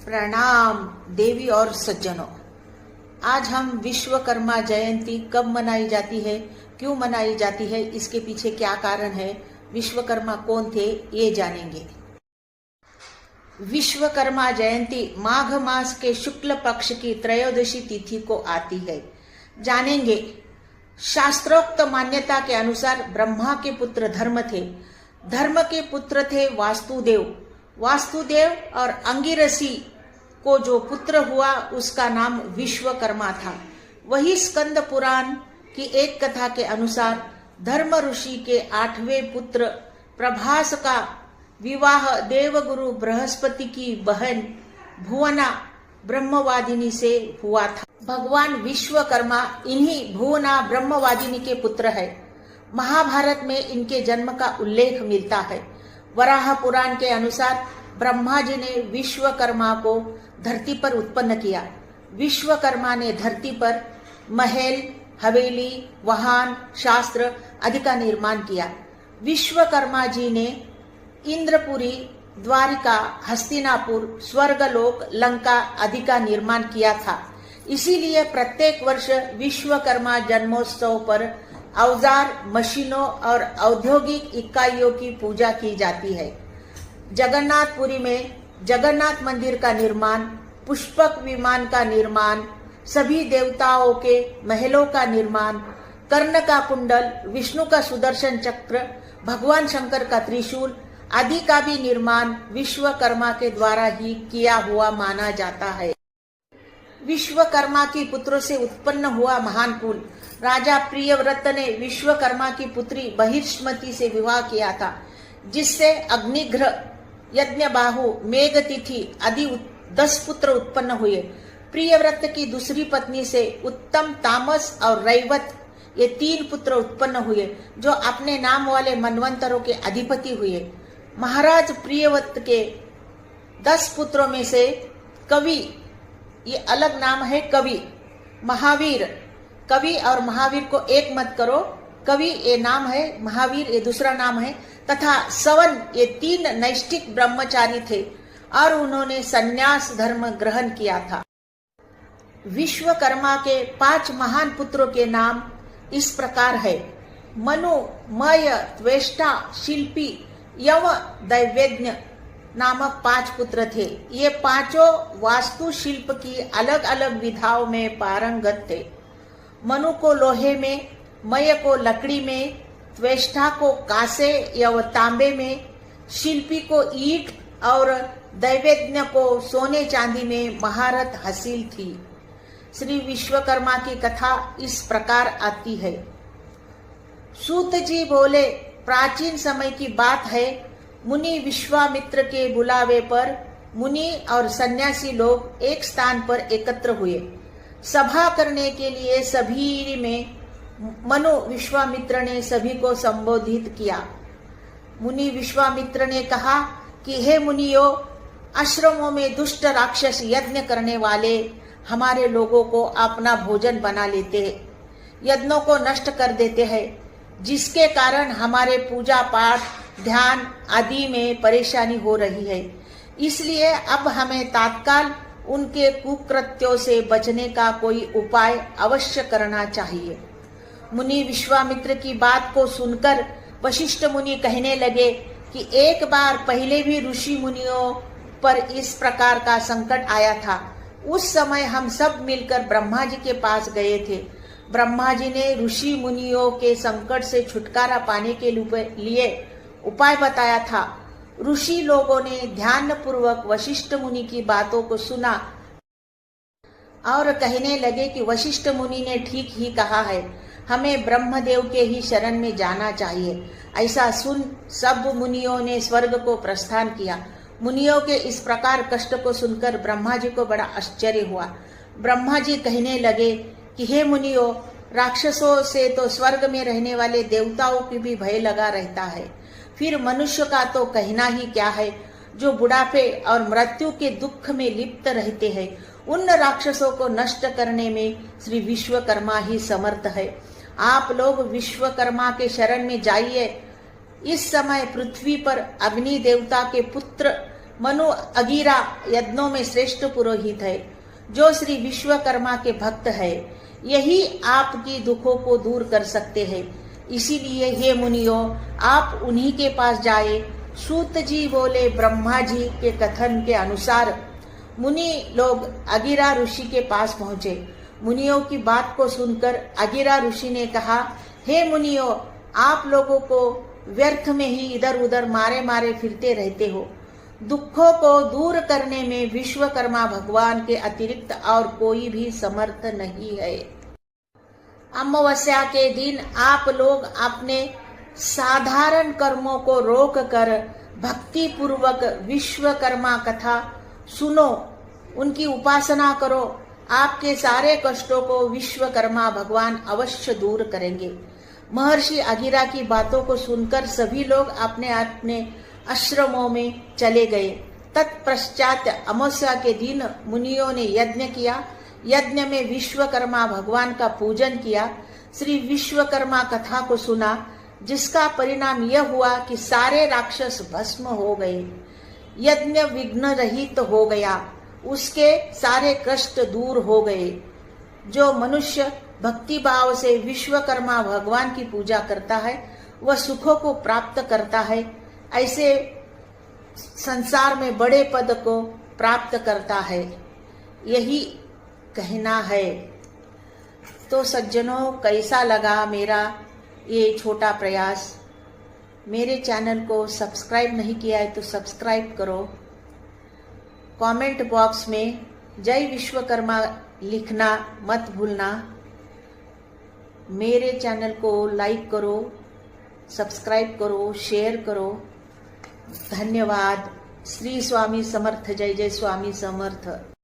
प्रणाम देवी और सज्जनों। आज हम विश्वकर्मा जयंती कब मनाई जाती है, क्यों मनाई जाती है, इसके पीछे क्या कारण है, विश्वकर्मा कौन थे, ये जानेंगे। विश्वकर्मा जयंती माघ मास के शुक्ल पक्ष की त्रयोदशी तिथि को आती है। जानेंगे। शास्त्रोक्त मान्यता के अनुसार ब्रह्मा के पुत्र धर्म थे। धर्म के पुत्र थे वास्तुदेव। वास्तुदेव और अंगिरसी को जो पुत्र हुआ उसका नाम विश्वकर्मा था। वही स्कंद पुराण की एक कथा के अनुसार धर्म ऋषि के 8वें पुत्र प्रभास का विवाह देवगुरु बृहस्पति की बहन भुवना ब्रह्मवादिनी से हुआ था। भगवान विश्वकर्मा इन्हीं भुवना ब्रह्मवादिनी के पुत्र है। महाभारत में इनके जन्म का उल्लेख मिलता है। वराह पुराण के अनुसार ब्रह्मा जी ने विश्वकर्मा को धरती पर उत्पन्न किया। विश्वकर्मा ने धरती पर महल, हवेली, वाहन, शास्त्र आदि का निर्माण किया। विश्वकर्मा जी ने इंद्रपुरी, द्वारिका, हस्तिनापुर, स्वर्गलोक, लंका आदि का निर्माण किया था। इसीलिए प्रत्येक वर्ष विश्वकर्मा जन्मोत्सव पर औजार, मशीनों और औद्योगिक इकाइयों की पूजा की जाती है। जगन्नाथपुरी में जगन्नाथ मंदिर का निर्माण, पुष्पक विमान का निर्माण, सभी देवताओं के महलों का निर्माण, कर्ण का कुंडल, विष्णु का सुदर्शन चक्र, भगवान शंकर का त्रिशूल आदि का भी निर्माण विश्वकर्मा के द्वारा ही किया हुआ माना जाता है। विश्वकर्मा की पुत्रों से उत्पन्न हुआ महान कुल राजा प्रियव्रत ने विश्वकर्मा की पुत्री बहिष्मति से विवाह किया था, जिससे अग्निघ्र, यज्ञबाहु, मेघतिथि आदि 10 पुत्र उत्पन्न हुए। प्रियव्रत की दूसरी पत्नी से उत्तम, तामस और रैवत ये 3 पुत्र उत्पन्न हुए, जो अपने नाम वाले मनवंतरों के अधिपति हुए। महाराज प्रियव्रत के 10 पुत्रों में से कवि, ये अलग नाम है कवि, महावीर, कवि और महावीर को एक मत करो, कवि ये नाम है, महावीर ये दूसरा नाम है, तथा सवन ये 3 नैष्ठिक ब्रह्मचारी थे और उन्होंने संन्यास धर्म ग्रहण किया था। विश्वकर्मा के 5 महान पुत्रों के नाम इस प्रकार है। मनु, मय, त्वेष्टा, शिल्पी, यव, दैवेज्ञ नामक 5 पुत्र थे। ये पांचों वास्तु शिल्प की अलग अलग विधाओं में पारंगत थे। मनु को लोहे में, मय को लकड़ी में, त्वेष्टा को कांसे या तांबे में, शिल्पी को ईंट और दैवेज्ञ को सोने चांदी में महारत हासिल थी। श्री विश्वकर्मा की कथा इस प्रकार आती है। सूत जी बोले, प्राचीन समय की बात है, मुनि विश्वामित्र के बुलावे पर मुनि और सन्यासी लोग एक स्थान पर एकत्र हुए। सभा करने के लिए सभी में मनु विश्वामित्र ने सभी को संबोधित किया। मुनि विश्वामित्र ने कहा कि हे मुनियों, आश्रमों में दुष्ट राक्षस यज्ञ करने वाले हमारे लोगों को अपना भोजन बना लेते हैं, यज्ञों को नष्ट कर देते हैं, जिसके कारण हमारे पूजा पाठ, ध्यान आदि में परेशानी हो रही है। इसलिए अब हमें तत्काल उनके कुकृत्यों से बचने का कोई उपाय अवश्य करना चाहिए। मुनि विश्वामित्र की बात को सुनकर वशिष्ठ मुनि कहने लगे कि एक बार पहले भी ऋषि मुनियों पर इस प्रकार का संकट आया था। उस समय हम सब मिलकर ब्रह्मा जी के पास गए थे। ब्रह्मा जी ने ऋषि मुनियों के संकट से छुटकारा पाने के लिए उपाय बताया था। ऋषि लोगों ने ध्यान पूर्वक वशिष्ठ मुनि की बातों को सुना और कहने लगे कि वशिष्ठ मुनि ने ठीक ही कहा है, हमें ब्रह्मदेव के ही शरण में जाना चाहिए। ऐसा सुन सब मुनियों ने स्वर्ग को प्रस्थान किया। मुनियों के इस प्रकार कष्ट को सुनकर ब्रह्मा जी को बड़ा आश्चर्य हुआ। ब्रह्मा जी कहने लगे कि हे मुनियों, राक्षसों से तो स्वर्ग में रहने वाले देवताओं की भी भय लगा रहता है, फिर मनुष्य का तो कहना ही क्या है, जो बुढ़ापे और मृत्यु के दुख में लिप्त रहते हैं। उन राक्षसों को नष्ट करने में श्री विश्वकर्मा ही समर्थ है। आप लोग विश्वकर्मा के शरण में जाइए। इस समय पृथ्वी पर अग्नि देवता के पुत्र मनु अगीरा यज्ञों में श्रेष्ठ पुरोहित है, जो श्री विश्वकर्मा के भक्त है। यही आपकी दुखों को दूर कर सकते हैं। इसीलिए हे मुनियों, आप उन्हीं के पास जाए। सूत जी बोले, ब्रह्मा जी के कथन के अनुसार मुनि लोग अगिरा ऋषि के पास पहुंचे। मुनियों की बात को सुनकर अगिरा ऋषि ने कहा, हे मुनियों, आप लोगों को व्यर्थ में ही इधर उधर मारे मारे फिरते रहते हो। दुखों को दूर करने में विश्वकर्मा भगवान के अतिरिक्त और कोई भी समर्थ नहीं है। अमावस्या के दिन आप लोग अपने साधारण कर्मों को रोक कर भक्ति पूर्वक विश्वकर्मा कथा सुनो, उनकी उपासना करो। आपके सारे कष्टों को विश्वकर्मा भगवान अवश्य दूर करेंगे। महर्षि अगिरा की बातों को सुनकर सभी लोग अपने अपने आश्रमों में चले गए। तत्पश्चात अमावस्या के दिन मुनियों ने यज्ञ किया। यज्ञ में विश्वकर्मा भगवान का पूजन किया, श्री विश्वकर्मा कथा को सुना, जिसका परिणाम यह हुआ कि सारे राक्षस भस्म हो गए। यज्ञ विघ्न रहित हो गया, उसके सारे कष्ट दूर हो गए। जो मनुष्य भक्ति भाव से विश्वकर्मा भगवान की पूजा करता है, वह सुखों को प्राप्त करता है। ऐसे संसार में बड़े पद को प्राप्त करता है, यही कहना है। तो सज्जनों, कैसा लगा मेरा ये छोटा प्रयास? मेरे चैनल को सब्सक्राइब नहीं किया है तो सब्सक्राइब करो। कमेंट बॉक्स में जय विश्वकर्मा लिखना मत भूलना। मेरे चैनल को लाइक करो, सब्सक्राइब करो, शेयर करो। धन्यवाद। श्री स्वामी समर्थ। जय जय स्वामी समर्थ।